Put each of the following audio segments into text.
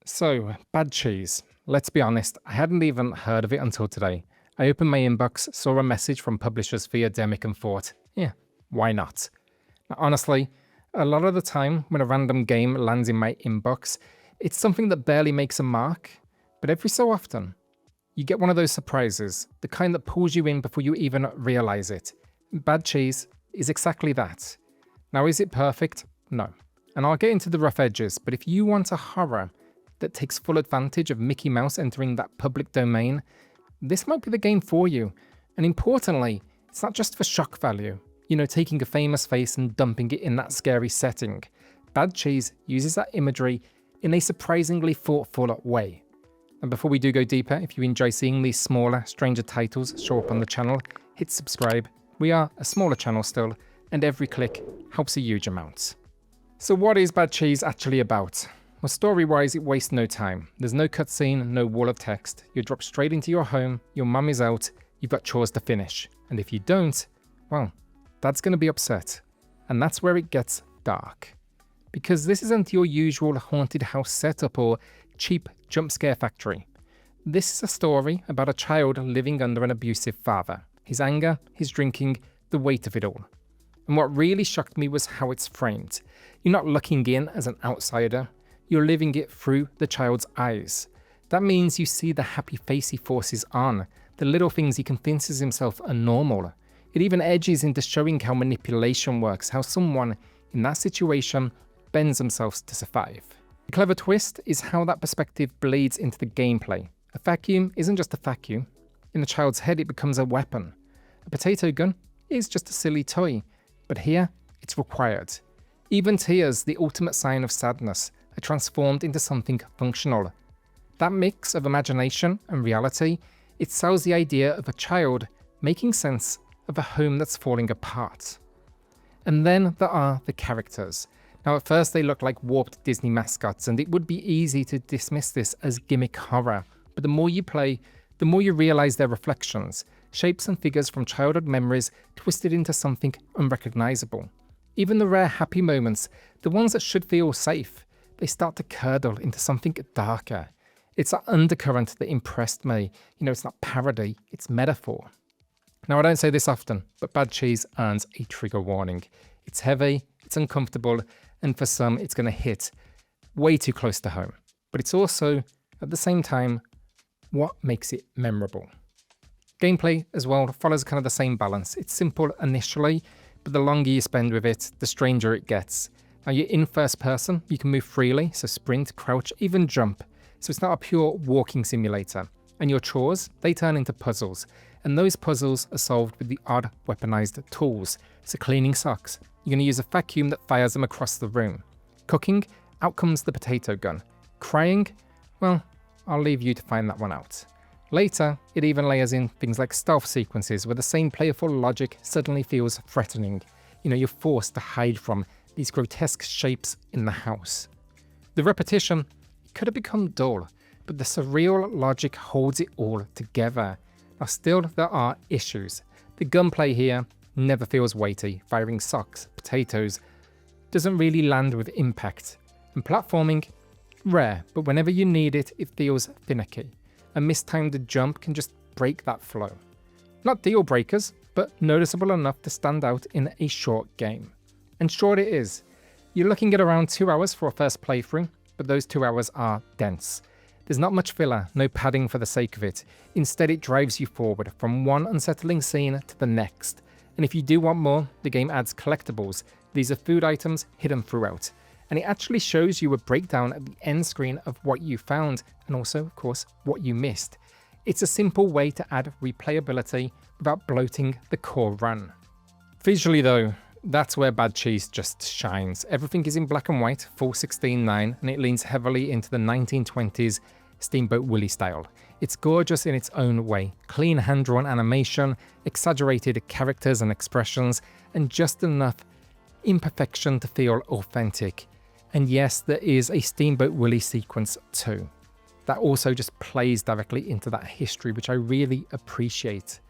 So, bad cheese. Let's be honest, I hadn't even heard of it until today. I opened my inbox, saw a message from publishers Theodemic and thought, yeah, why not? Now, honestly, a lot of the time when a random game lands in my inbox, it's something that barely makes a mark, but every so often, you get one of those surprises, the kind that pulls you in before you even realize it. Bad cheese is exactly that. Now, is it perfect? No. And I'll get into the rough edges, but if you want a horror that takes full advantage of Mickey Mouse entering that public domain, this might be the game for you. And importantly, it's not just for shock value, taking a famous face and dumping it in that scary setting. Bad Cheese uses that imagery in a surprisingly thoughtful way. And before we do go deeper, if you enjoy seeing these smaller, stranger titles show up on the channel, hit subscribe. We are a smaller channel still, and every click helps a huge amount. So what is Bad Cheese actually about? Well, story-wise, it wastes no time. There's no cutscene, no wall of text. You drop straight into your home, your mum is out, you've got chores to finish. And if you don't, well, Dad's going to be upset. And that's where it gets dark. Because this isn't your usual haunted house setup or cheap jump scare factory. This is a story about a child living under an abusive father. His anger, his drinking, the weight of it all. And what really shocked me was how it's framed. You're not looking in as an outsider. You're living it through the child's eyes. That means you see the happy face he forces on, the little things he convinces himself are normal. It even edges into showing how manipulation works, how someone in that situation bends themselves to survive. The clever twist is how that perspective bleeds into the gameplay. A vacuum isn't just a vacuum. In the child's head, it becomes a weapon. A potato gun is just a silly toy, but here, it's required. Even tears, the ultimate sign of sadness, are transformed into something functional. That mix of imagination and reality, it sells the idea of a child making sense of a home that's falling apart. And then there are the characters. Now at first they look like warped Disney mascots, and it would be easy to dismiss this as gimmick horror, but the more you play, the more you realize their reflections, shapes and figures from childhood memories twisted into something unrecognizable. Even the rare happy moments, the ones that should feel safe, they start to curdle into something darker. It's that undercurrent that impressed me. It's not parody, it's metaphor. Now, I don't say this often, but Bad Cheese earns a trigger warning. It's heavy, it's uncomfortable, and for some, it's going to hit way too close to home. But it's also, at the same time, what makes it memorable. Gameplay, as well, follows kind of the same balance. It's simple initially, but the longer you spend with it, the stranger it gets. Now you're in first person, you can move freely, so sprint, crouch, even jump. So it's not a pure walking simulator. And your chores, they turn into puzzles. And those puzzles are solved with the odd weaponized tools. So cleaning socks, you're going to use a vacuum that fires them across the room. Cooking, out comes the potato gun. Crying, well, I'll leave you to find that one out. Later, it even layers in things like stealth sequences where the same playful logic suddenly feels threatening. You're forced to hide from these grotesque shapes in the house. The repetition could have become dull, but the surreal logic holds it all together. Now still, there are issues. The gunplay here never feels weighty. Firing socks, potatoes, doesn't really land with impact. And platforming, rare, but whenever you need it, it feels finicky. A mistimed jump can just break that flow. Not deal breakers, but noticeable enough to stand out in a short game. And sure it is. You're looking at around 2 hours for a first playthrough, but those 2 hours are dense. There's not much filler, no padding for the sake of it. Instead, it drives you forward from one unsettling scene to the next. And if you do want more, the game adds collectibles. These are food items hidden throughout. And it actually shows you a breakdown at the end screen of what you found, and also, of course, what you missed. It's a simple way to add replayability without bloating the core run. Visually though, that's where Bad Cheese just shines. Everything is in black and white, full 16:9, and it leans heavily into the 1920s Steamboat Willie style. It's gorgeous in its own way. Clean hand-drawn animation, exaggerated characters and expressions, and just enough imperfection to feel authentic. And yes, there is a Steamboat Willie sequence too. That also just plays directly into that history, which I really appreciate.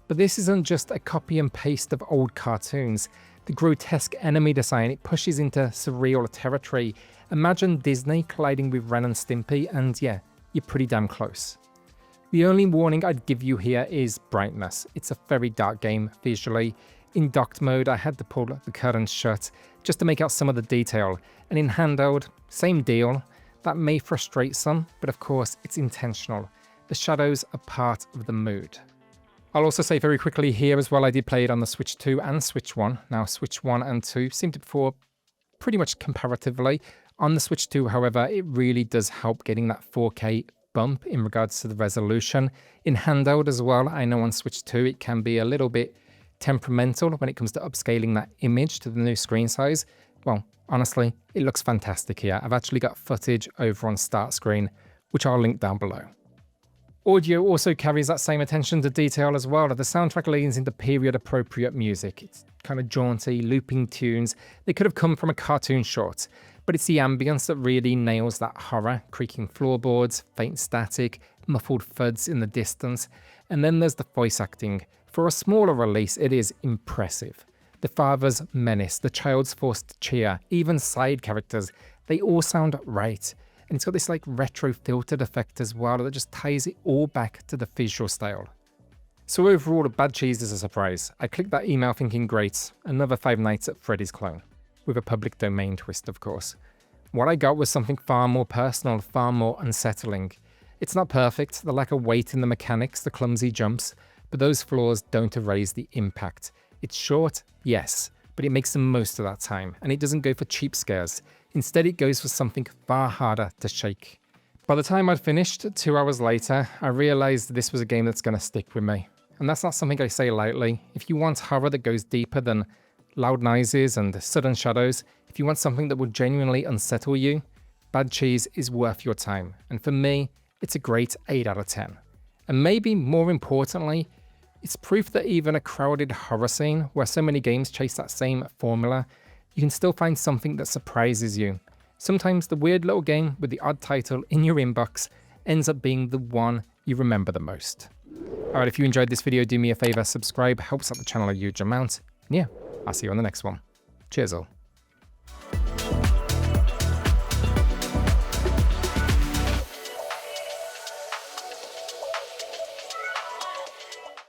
But this isn't just a copy and paste of old cartoons. The The grotesque enemy design, it pushes into surreal territory. Imagine Disney colliding with Ren and Stimpy, and yeah, you're pretty damn close. The only warning I'd give you here is brightness. It's a very dark game visually. In docked mode, I had to pull the curtains shut just to make out some of the detail, and in handheld, same deal. That may frustrate some, but of course it's intentional. The shadows are part of the mood. I'll also say very quickly here as well, I did play it on the Switch 2 and Switch 1. Now Switch 1 and 2 seem to perform pretty much comparatively. On the Switch 2, however, it really does help getting that 4K bump in regards to the resolution. In handheld as well, I know on Switch 2 it can be a little bit temperamental when it comes to upscaling that image to the new screen size. Well, honestly, it looks fantastic here. I've actually got footage over on start screen, which I'll link down below. Audio also carries that same attention to detail as well. The soundtrack leans into period-appropriate music. It's kind of jaunty, looping tunes. They could have come from a cartoon short, but it's the ambience that really nails that horror. Creaking floorboards, faint static, muffled thuds in the distance. And then there's the voice acting. For a smaller release, it is impressive. The father's menace, the child's forced cheer, even side characters, they all sound right. And it's got this like retro filtered effect as well that just ties it all back to the visual style. So overall, Bad Cheese is a surprise. I clicked that email thinking, great, another Five Nights at Freddy's clone. With a public domain twist, of course. What I got was something far more personal, far more unsettling. It's not perfect, the lack of weight in the mechanics, the clumsy jumps, but those flaws don't erase the impact. It's short, yes, but it makes the most of that time, and it doesn't go for cheap scares. Instead, it goes for something far harder to shake. By the time I'd finished, 2 hours later, I realized this was a game that's going to stick with me. And that's not something I say lightly. If you want horror that goes deeper than loud noises and sudden shadows, if you want something that will genuinely unsettle you, Bad Cheese is worth your time. And for me, it's a great 8 out of 10. And maybe more importantly, it's proof that even a crowded horror scene where so many games chase that same formula, you can still find something that surprises you. Sometimes the weird little game with the odd title in your inbox ends up being the one you remember the most. Alright, if you enjoyed this video, do me a favor, subscribe, helps out the channel a huge amount. And yeah, I'll see you on the next one. Cheers all.